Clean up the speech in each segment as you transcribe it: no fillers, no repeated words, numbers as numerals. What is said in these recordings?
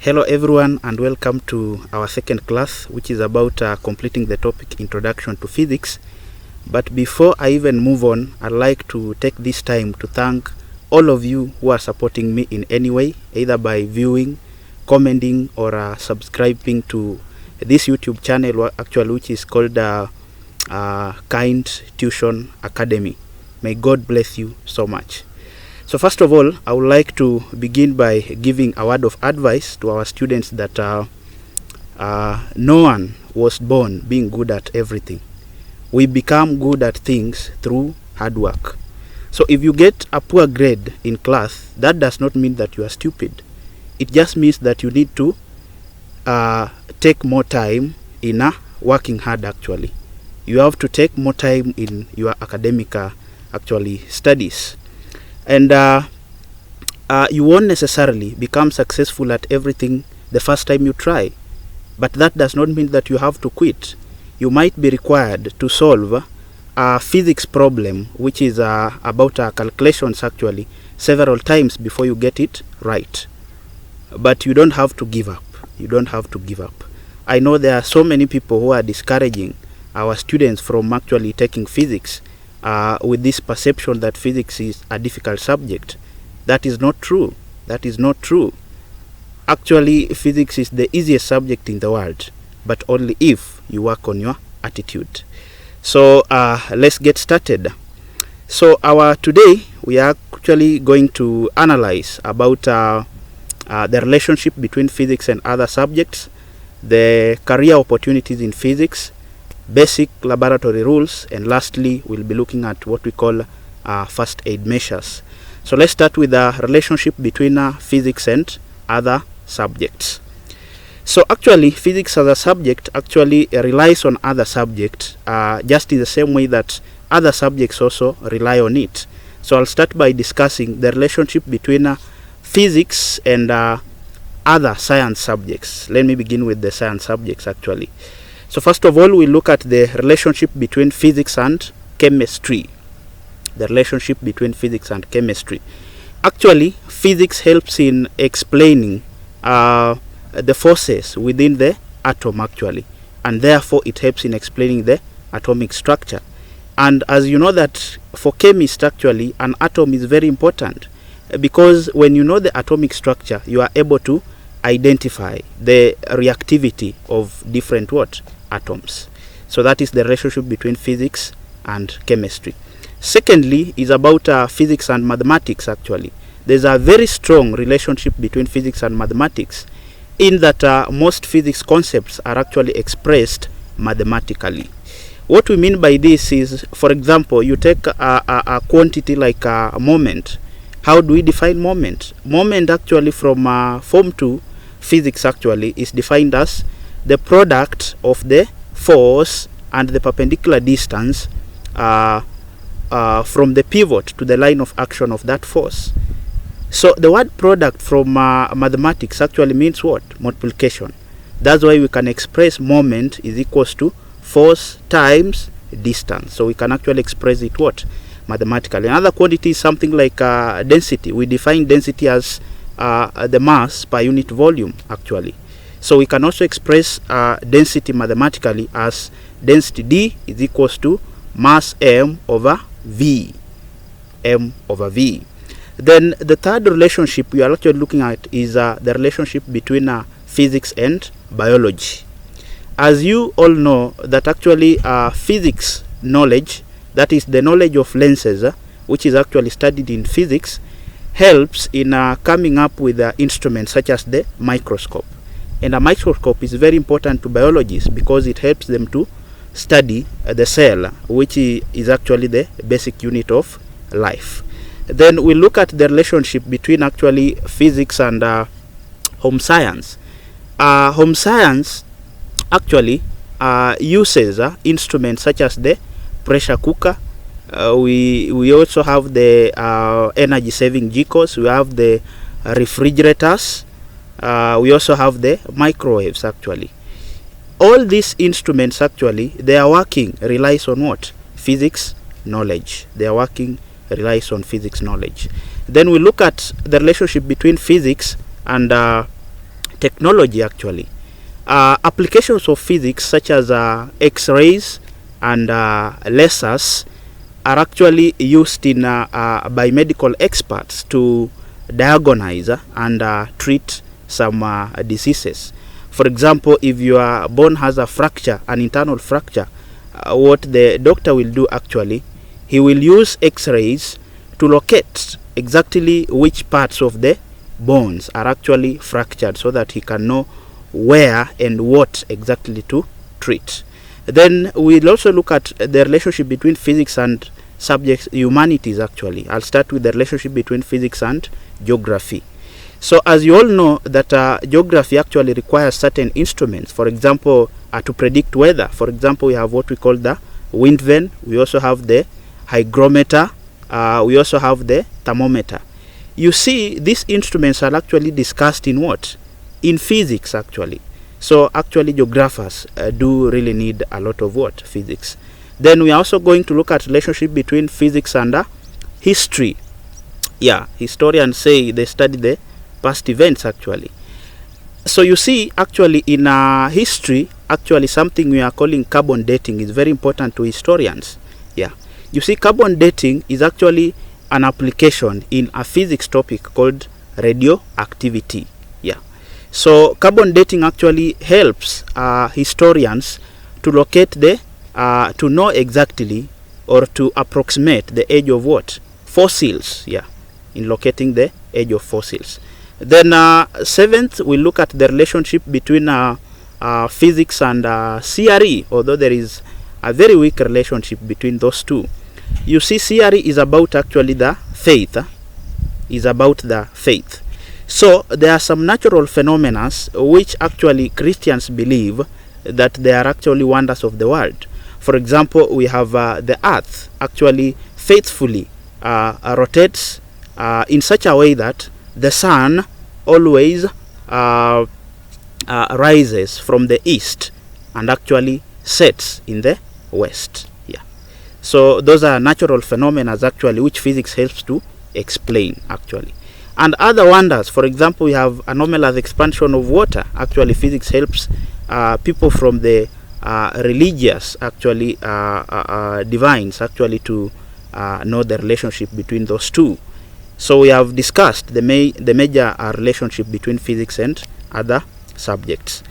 Hello everyone and welcome to our second class, which is about completing the topic Introduction to Physics. But before I even move on, I'd like to take this time to thank all of you who are supporting me in any way, either by viewing, commenting, or subscribing to this YouTube channel, actually, which is called Kind Tuition Academy. May God bless you so much. So first of all, I would like to begin by giving a word of advice to our students that no one was born being good at everything. We become good at things through hard work. So if you get a poor grade in class, that does not mean that you are stupid. It just means that you need to take more time in working hard actually. You have to take more time in your academic studies. And you won't necessarily become successful at everything the first time you try. But that does not mean that you have to quit. You might be required to solve a physics problem, which is about calculations actually, several times before you get it right. But you don't have to give up. You don't have to give up. I know there are so many people who are discouraging our students from actually taking physics with this perception that physics is a difficult subject. That is not true. That is not true. Actually, physics is the easiest subject in the world, but only if you work on your attitude. So let's get started. So today we are actually going to analyze about the relationship between physics and other subjects, the career opportunities in physics, basic laboratory rules, and lastly we'll be looking at what we call first aid measures. So let's start with the relationship between physics and other subjects. So actually physics as a subject actually relies on other subjects just in the same way that other subjects also rely on it. So I'll start by discussing the relationship between physics and other science subjects. Let me begin with the science subjects actually. So first of all, we look at the relationship between physics and chemistry. The relationship between physics and chemistry. Actually, physics helps in explaining the forces within the atom actually, and therefore it helps in explaining the atomic structure. And as you know that for chemists actually, an atom is very important because when you know the atomic structure, you are able to identify the reactivity of different atoms. So that is the relationship between physics and chemistry. Secondly is about physics and mathematics actually. There's a very strong relationship between physics and mathematics in that most physics concepts are actually expressed mathematically. What we mean by this is, for example, you take a quantity like a moment. How do we define moment? Moment actually from Form 2 physics actually is defined as the product of the force and the perpendicular distance from the pivot to the line of action of that force. So the word product from mathematics actually means what? Multiplication. That's why we can express moment is equals to force times distance. So we can actually express it mathematically. Another quantity is something like density. We define density as the mass per unit volume actually. So we can also express density mathematically as density D is equals to mass M over V. M over V. Then the third relationship we are actually looking at is the relationship between physics and biology. As you all know that actually physics knowledge, that is the knowledge of lenses, which is actually studied in physics, helps in coming up with instruments such as the microscope. And a microscope is very important to biologists because it helps them to study the cell, which is actually the basic unit of life. Then we look at the relationship between actually physics and home science. Home science actually uses instruments such as the pressure cooker. We also have the energy saving jikos. We have the refrigerators. We also have the microwaves actually. All these instruments actually, their working relies on what? Physics knowledge. Their working relies on physics knowledge. Then we look at the relationship between physics and technology actually. Applications of physics such as X-rays and lasers are actually used in by medical experts to diagnose and treat some diseases. For example, if your bone has a fracture, an internal fracture, what the doctor will do actually, he will use X-rays to locate exactly which parts of the bones are actually fractured, so that he can know where and what exactly to treat. Then we'll also look at the relationship between physics and subjects humanities actually. I'll start with the relationship between physics and geography. So as you all know that geography actually requires certain instruments, for example, to predict weather. For example, we have what we call the wind vane, we also have the hygrometer, we also have the thermometer. You see, these instruments are actually discussed in what? In physics actually. So actually geographers do really need a lot of what? Physics. Then we are also going to look at relationship between physics and history. Yeah, historians say they study the past events actually. So you see, actually in history, actually something we are calling carbon dating is very important to historians. Yeah, you see, carbon dating is actually an application in a physics topic called radioactivity. Yeah, so carbon dating actually helps historians to locate the to know exactly or to approximate the age of what? Fossils. Yeah, in locating the age of fossils. Then seventh, we look at the relationship between physics and CRE, although there is a very weak relationship between those two. You see, CRE is about actually the faith, is about the faith. So there are some natural phenomena which actually Christians believe that they are actually wonders of the world. For example, we have the earth actually faithfully rotates in such a way that the sun always rises from the east and actually sets in the west. Yeah. So those are natural phenomena actually which physics helps to explain actually. And other wonders, for example, we have anomalous expansion of water. Actually, physics helps people from the religious actually divines actually to know the relationship between those two. So we have discussed the major relationship between physics and other subjects.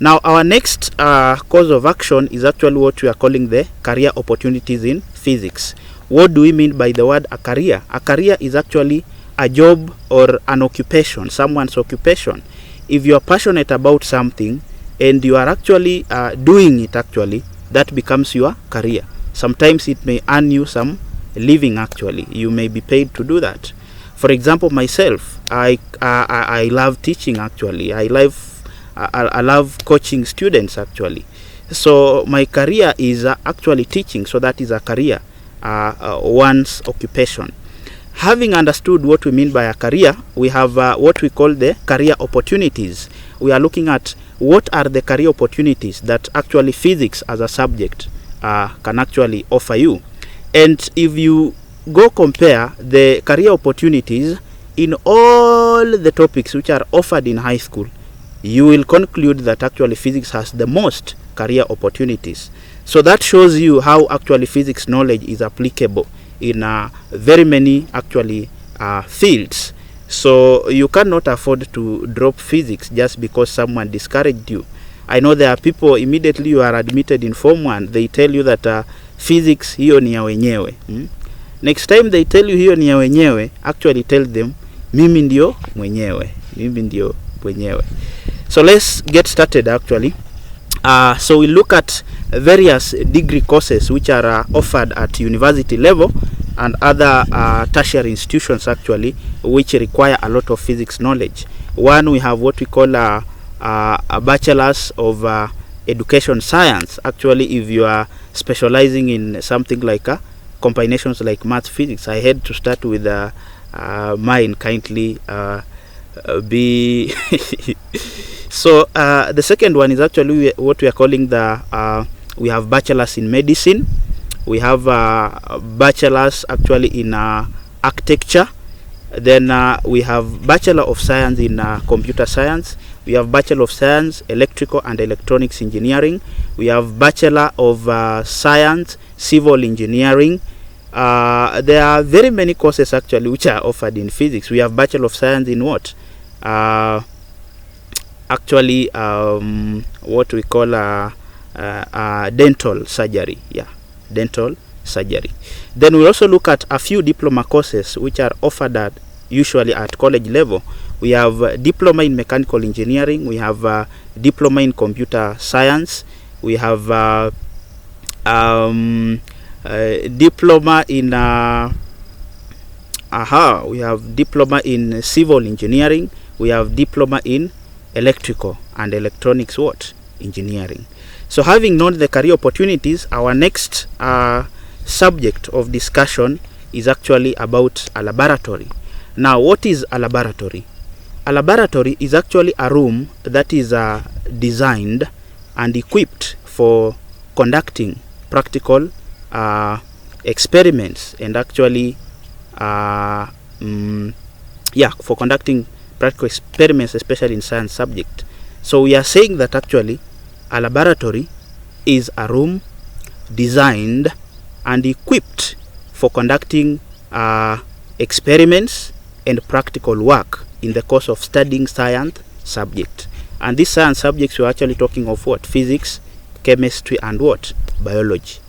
Now our next course of action is actually what we are calling the career opportunities in physics. What do we mean by the word a career? A career is actually a job or an occupation, someone's occupation. If you are passionate about something and you are actually doing it actually, that becomes your career. Sometimes it may earn you some living actually. You may be paid to do that. For example, myself, I love teaching actually. I love coaching students actually. So my career is actually teaching. So that is a career, one's occupation. Having understood what we mean by a career, we have what we call the career opportunities. We are looking at what are the career opportunities that actually physics as a subject can actually offer you. And if you go compare the career opportunities in all the topics which are offered in high school, you will conclude that actually physics has the most career opportunities. So that shows you how actually physics knowledge is applicable in very many actually fields. So you cannot afford to drop physics just because someone discouraged you. I know there are people, immediately you are admitted in Form 1, they tell you that physics hiyo ni ya wenyewe. Next time they tell you hiyo ni ya wenyewe, actually tell them mimi ndio mwenyewe. Mimi ndio mwenyewe. So let's get started actually. So we look at various degree courses which are offered at university level and other tertiary institutions actually which require a lot of physics knowledge. One, we have what we call a Bachelors of Education Science. Actually, if you are specializing in something like combinations like math, physics, I had to start with mine, kindly be so the second one is actually what we are calling the we have bachelors in medicine, we have bachelors actually in architecture, Then we have Bachelor of Science in Computer Science. We have Bachelor of Science Electrical and Electronics Engineering. We have Bachelor of Science Civil Engineering. There are very many courses actually which are offered in physics. We have Bachelor of Science in what? What we call dental surgery. Yeah, dental surgery. Then we also look at a few diploma courses which are offered usually at college level. We have diploma in mechanical engineering. We have diploma in computer science. We have diploma in we have diploma in civil engineering. We have diploma in electrical and electronics engineering. So having known the career opportunities, our next subject of discussion is actually about a laboratory. Now, what is a laboratory? A laboratory is actually a room that is designed and equipped for conducting practical experiments and actually for conducting practical experiments, especially in science subject. So we are saying that actually a laboratory is a room designed and equipped for conducting experiments and practical work in the course of studying science subject. And these science subjects, we're actually talking of what? Physics, chemistry, and what? Biology.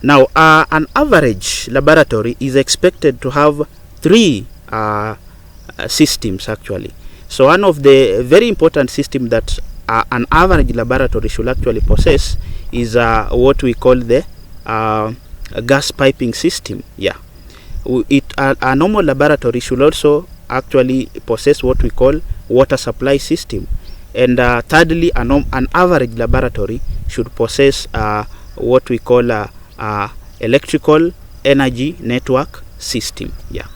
Now, an average laboratory is expected to have 3 systems actually. So one of the very important systems that an average laboratory should actually possess is what we call the gas piping system. Yeah, a normal laboratory should also actually possess what we call water supply system, and thirdly, an average laboratory should possess what we call electrical energy network system. Yeah.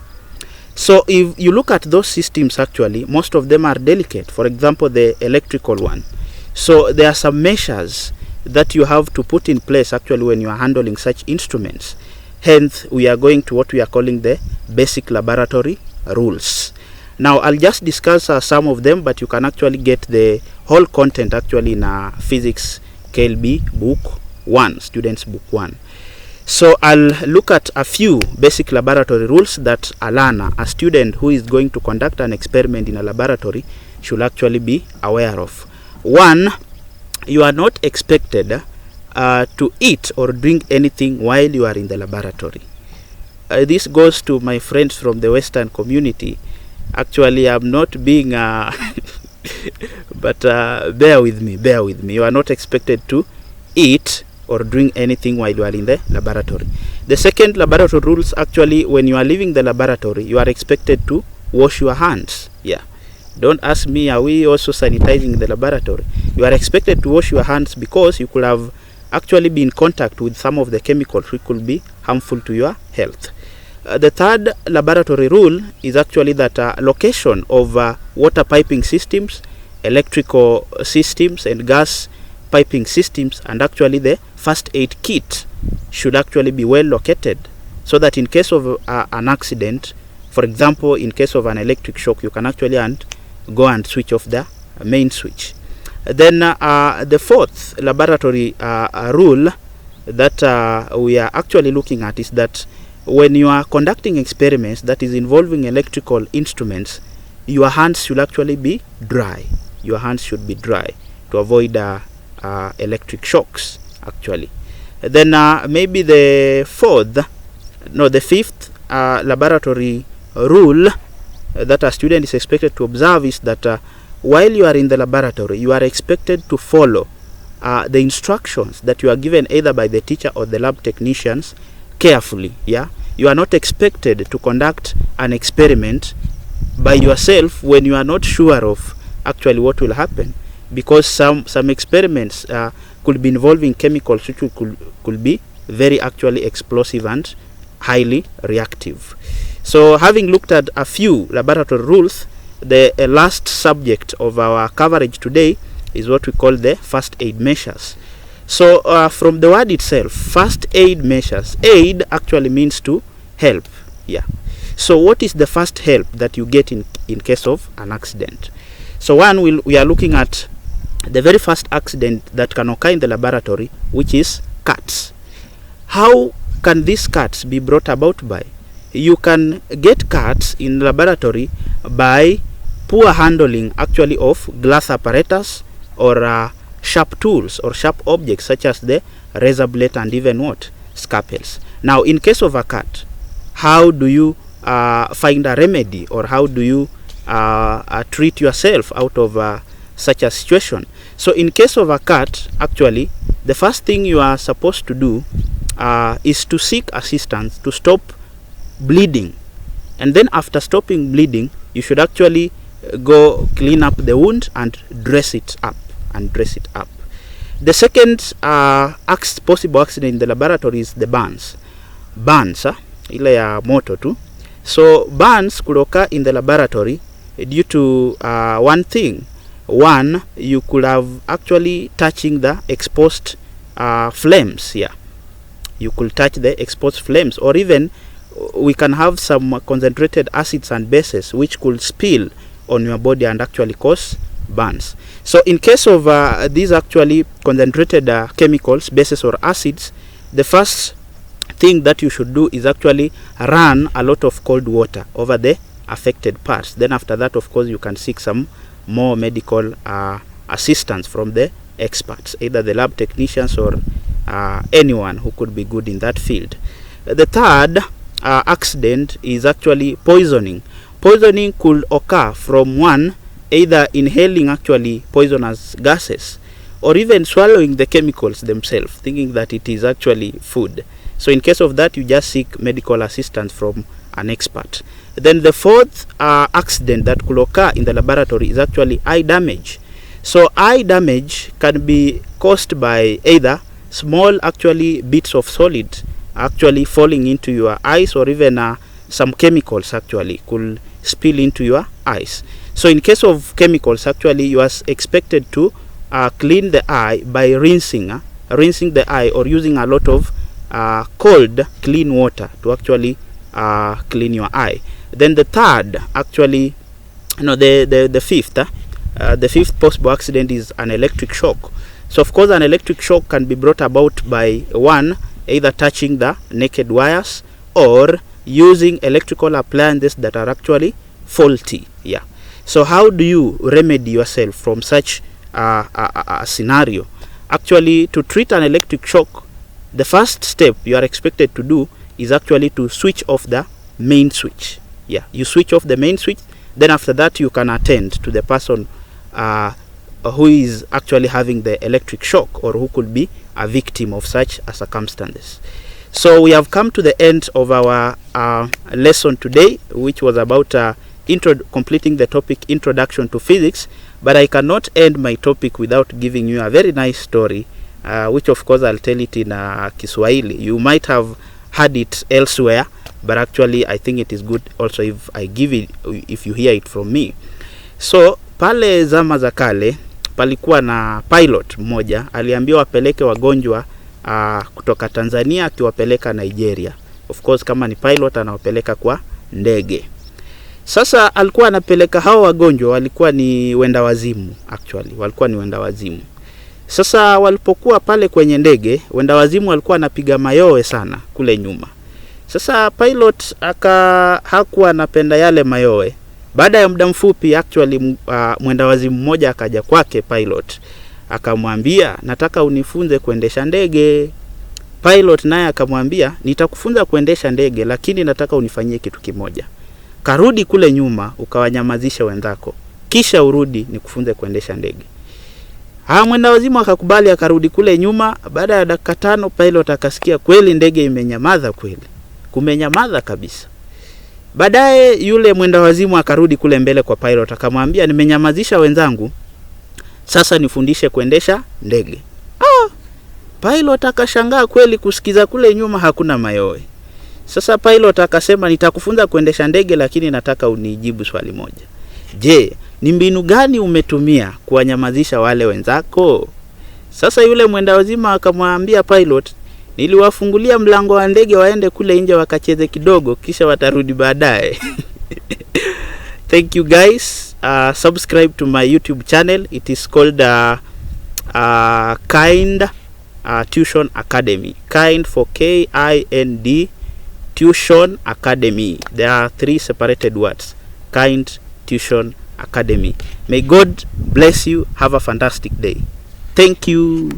So if you look at those systems, actually most of them are delicate. For example, the electrical one. So there are some measures that you have to put in place actually when you are handling such instruments. Hence, we are going to what we are calling the basic laboratory rules. Now, I'll just discuss some of them, but you can actually get the whole content actually in Physics KLB Book 1, Students Book 1. So I'll look at a few basic laboratory rules that a learner, a student who is going to conduct an experiment in a laboratory, should actually be aware of. 1, you are not expected to eat or drink anything while you are in the laboratory. This goes to my friends from the Western community. Actually, I'm not being but bear with me. You are not expected to eat or drink anything while you are in the laboratory. The second laboratory rules, actually, when you are leaving the laboratory, you are expected to wash your hands. Yeah. Don't ask me, are we also sanitizing the laboratory? You are expected to wash your hands because you could have actually been in contact with some of the chemicals which could be harmful to your health. The third laboratory rule is actually that location of water piping systems, electrical systems, and gas piping systems, and actually the first aid kit should actually be well located, so that in case of an accident, for example, in case of an electric shock, you can actually go and switch off the main switch. Then the fourth laboratory rule that we are actually looking at is that when you are conducting experiments that is involving electrical instruments, your hands should actually be dry. Your hands should be dry to avoid electric shocks actually. Then maybe the fifth laboratory rule that a student is expected to observe is that while you are in the laboratory, you are expected to follow the instructions that you are given either by the teacher or the lab technicians carefully. Yeah, you are not expected to conduct an experiment by yourself when you are not sure of actually what will happen, because some experiments could be involving chemicals which could be very actually explosive and highly reactive. So having looked at a few laboratory rules, the last subject of our coverage today is what we call the first aid measures. So from the word itself, first aid measures, aid actually means to help. Yeah. So what is the first help that you get in case of an accident? So one, we are looking at the very first accident that can occur in the laboratory, which is cuts. How can these cuts be brought about by? You can get cuts in the laboratory by poor handling actually of glass apparatus or sharp tools or sharp objects such as the razor blade and even what? Scalpels. Now in case of a cut, how do you find a remedy, or how do you treat yourself out of such a situation? So in case of a cut, actually the first thing you are supposed to do is to seek assistance to stop bleeding, and then after stopping bleeding you should actually go clean up the wound and dress it up. The second possible accident in the laboratory is the burns. Ile ya moto tu. So burns could occur in the laboratory due to one thing. One, you could have actually touching the exposed flames here. You could touch the exposed flames, or even we can have some concentrated acids and bases which could spill on your body and actually cause burns. So in case of these actually concentrated chemicals, bases or acids, the first thing that you should do is actually run a lot of cold water over the affected parts. Then after that, of course, you can seek some more medical assistance from the experts, either the lab technicians or anyone who could be good in that field. The third accident is actually poisoning. Poisoning could occur from one, either inhaling actually poisonous gases, or even swallowing the chemicals themselves, thinking that it is actually food. So in case of that, you just seek medical assistance from an expert. Then the fourth accident that could occur in the laboratory is actually eye damage. So eye damage can be caused by either small actually bits of solid actually falling into your eyes, or even some chemicals actually could spill into your eyes. So in case of chemicals, actually you are expected to clean the eye by rinsing the eye, or using a lot of cold clean water to actually clean your eye. Then the third, actually, the fifth possible accident is an electric shock. So of course an electric shock can be brought about by one, either touching the naked wires or using electrical appliances that are actually faulty. Yeah. So how do you remedy yourself from such a scenario? Actually, to treat an electric shock, the first step you are expected to do is actually to switch off the main switch. Yeah, you switch off the main switch. Then after that, you can attend to the person who is actually having the electric shock, or who could be a victim of such circumstances. So we have come to the end of our lesson today, which was about completing the topic Introduction to Physics. But I cannot end my topic without giving you a very nice story, which of course I'll tell it in Kiswahili. You might have heard it elsewhere, but actually I think it is good also if I give it, if you hear it from me. So pale zama za kale palikuwa na pilot mmoja aliambiwa apeleke wagonjwa kutoka Tanzania akiwapeleka Nigeria. Of course kama ni pilot anawapeleka kwa ndege. Sasa alikuwa anapeleka hao wagonjwa, walikuwa ni wenda wazimu walikuwa ni wenda wazimu. Sasa walipokuwa pale kwenye ndege, wenda wazimu walikuwa anapiga mayowe sana kule nyuma. Sasa pilot hakuwa anapenda yale mayowe. Baada ya muda mfupi actually mwenda wazimu mmoja akaja kwake pilot, akamwambia nataka unifunze kuendesha ndege. Pilot naye akamwambia nitakufunza kuendesha ndege, lakini nataka unifanyie kitu kimoja. Karudi kule nyuma ukawanyamazisha wenzako, kisha urudi nikufunze kuendesha ndege. Mwenda wazimu akakubali, akarudi kule nyuma. Baada ya dakika 5 pilot akasikia kweli ndege imenyamaza, kweli kumenyamaza kabisa. Baadaye yule mwenda wazimu akarudi kule mbele kwa pilot, akamwambia nimenyamazisha wenzangu, sasa nifundishe kuendesha ndege. Pilot akashangaa kweli kusikiza kule nyuma hakuna mayowe. Sasa pilot akasema nitakufunza kuendesha ndege, lakini nataka unijibu swali moja. Je, ni mbinu gani umetumia kuwanyamazisha wale wenzako? Sasa yule mwenda wazimu akamwambia pilot, Niliwafungulia mlango wa ndege waende kule nje wakacheze kidogo, kisha watarudi baadaye. Thank you guys. Subscribe to my YouTube channel. It is called Kind Tuition Academy. Kind for KIND, Tuition Academy. There are 3 separated words. Kind Tuition Academy. May God bless you. Have a fantastic day. Thank you.